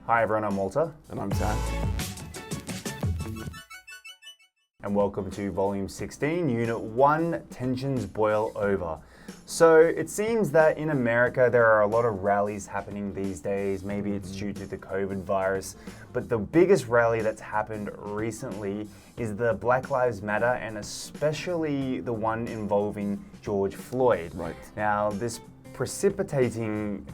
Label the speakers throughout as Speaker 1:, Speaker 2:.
Speaker 1: Hi everyone, I'm Walter.
Speaker 2: And I'm Sam.
Speaker 1: And welcome to Volume 16, Unit 1, Tensions Boil Over. So it seems that in America there are a lot of rallies happening these days. Maybe it's due to the COVID virus. But the biggest rally that's happened recently is the Black Lives Matter, and especially the one involving George Floyd.
Speaker 2: Right.
Speaker 1: Now, this precipitating,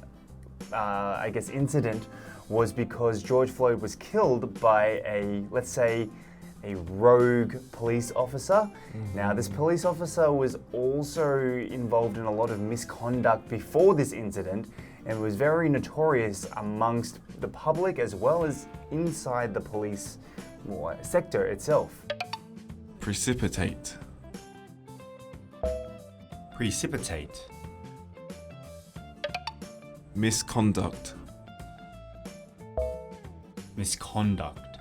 Speaker 1: incident was because George Floyd was killed by let's say, a rogue police officer. Now, this police officer was also involved in a lot of misconduct before this incident and was very notorious amongst the public as well as inside the police sector itself.
Speaker 2: Precipitate.
Speaker 1: Precipitate.
Speaker 2: Misconduct.
Speaker 1: Misconduct.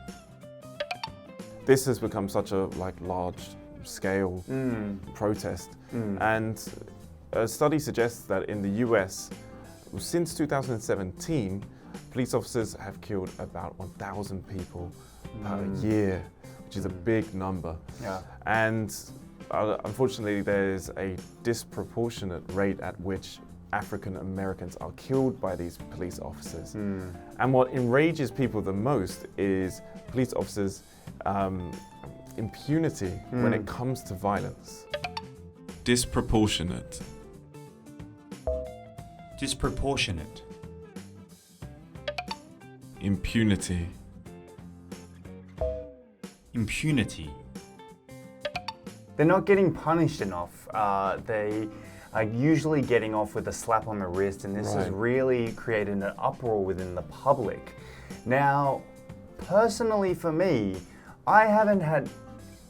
Speaker 2: This has become such a large-scale protest, and a study suggests that in the US, since 2017, police officers have killed about 1,000 people per year, which is a big number.
Speaker 1: Yeah. And
Speaker 2: unfortunately, there's a disproportionate rate at which African Americans are killed by these police officers. And what enrages people the most is police officers' impunity when it comes to violence. Disproportionate.
Speaker 1: Disproportionate.
Speaker 2: Impunity.
Speaker 1: Impunity. They're not getting punished enough. They are usually getting off with a slap on the wrist, and this has really created an uproar within the public. Now, personally for me, I haven't had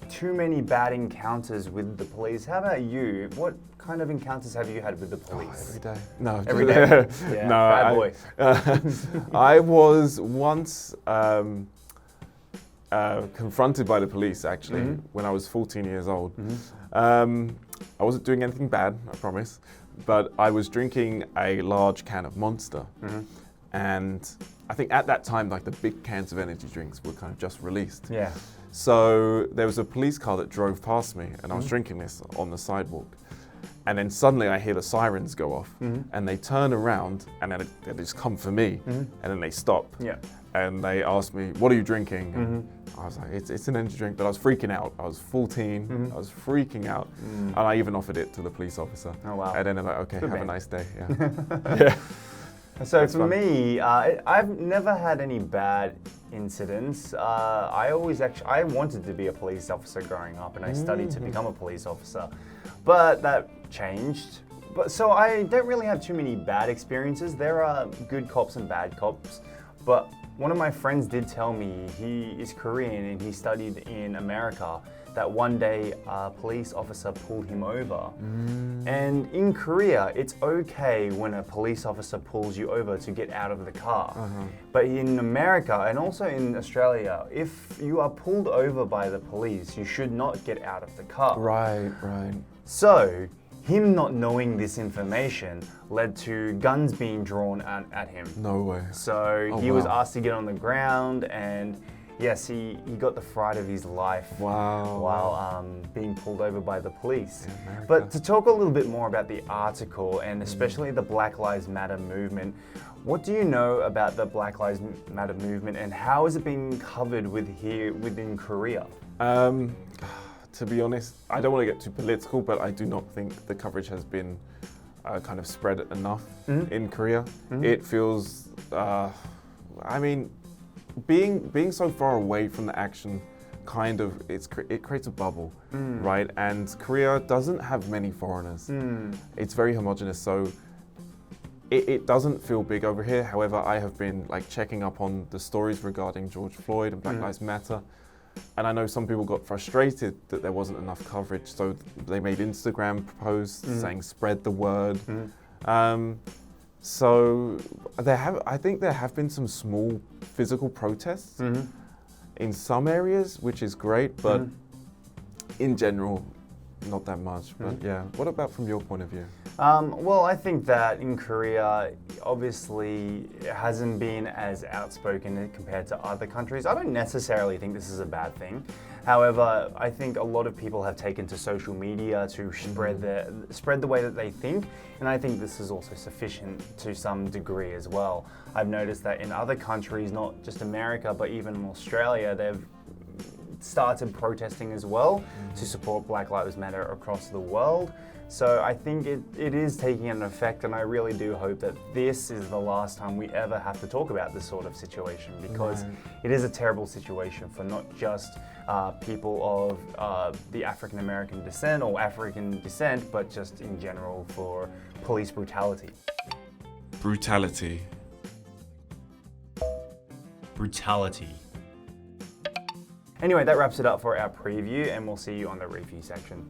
Speaker 1: too many bad encounters with the police. How about you? What kind of encounters have you had with the police?
Speaker 2: Every day. No.
Speaker 1: Every day? Yeah,
Speaker 2: no,
Speaker 1: bad boy.
Speaker 2: I was once confronted by the police, actually, when I was 14 years old. I wasn't doing anything bad, I promise, but I was drinking a large can of Monster. And I think at that time, the big cans of energy drinks were kind of just released.
Speaker 1: Yeah.
Speaker 2: So there was a police car that drove past me, and I was drinking this on the sidewalk. And then suddenly I hear the sirens go off, and they turn around, and then they just come for me, and then they stop.
Speaker 1: Yeah.
Speaker 2: And they asked me, "What are you drinking?" I was like, it's an energy drink, but I was freaking out. I was 14, I was freaking out. And I even offered it to the police officer.
Speaker 1: Oh, wow.
Speaker 2: And then they're like, okay,
Speaker 1: Good
Speaker 2: have
Speaker 1: man.
Speaker 2: a nice day. Yeah. Yeah.
Speaker 1: So
Speaker 2: That's
Speaker 1: for
Speaker 2: fun.
Speaker 1: me, I've never had any bad incidents. I wanted to be a police officer growing up, and I studied to become a police officer, but that changed. So I don't really have too many bad experiences. There are good cops and bad cops, but one of my friends did tell me, he is Korean and he studied in America, that one day a police officer pulled him over. And in Korea, it's okay when a police officer pulls you over to get out of the car. But in America and also in Australia, if you are pulled over by the police, you should not get out of the car.
Speaker 2: Right.
Speaker 1: So, him not knowing this information led to guns being drawn at him.
Speaker 2: No way.
Speaker 1: So he was asked to get on the ground, and yes, he got the fright of his life while being pulled over by the police.
Speaker 2: Yeah,
Speaker 1: but to talk a little bit more about the article, and especially the Black Lives Matter movement, what do you know about the Black Lives Matter movement, and how is it being covered within Korea?
Speaker 2: To be honest, I don't want to get too political, but I do not think the coverage has been kind of spread enough in Korea. It feels, being so far away from the action, it creates a bubble, right? And Korea doesn't have many foreigners. It's very homogenous, so it doesn't feel big over here. However, I have been checking up on the stories regarding George Floyd and Black Lives Matter. And I know some people got frustrated that there wasn't enough coverage, so they made Instagram posts saying spread the word. So I think there have been some small physical protests in some areas, which is great, but in general, not that much. But yeah, what about from your point of view?
Speaker 1: Well, I think that in Korea, obviously, it hasn't been as outspoken compared to other countries. I don't necessarily think this is a bad thing. However, I think a lot of people have taken to social media to spread the way that they think, and I think this is also sufficient to some degree as well. I've noticed that in other countries, not just America, but even in Australia, they've started protesting as well to support Black Lives Matter across the world. So I think it is taking an effect, and I really do hope that this is the last time we ever have to talk about this sort of situation, because it is a terrible situation for not just people of the African American descent or African descent, but just in general for police brutality.
Speaker 2: Brutality.
Speaker 1: Brutality. Anyway, that wraps it up for our preview, and we'll see you on the review section.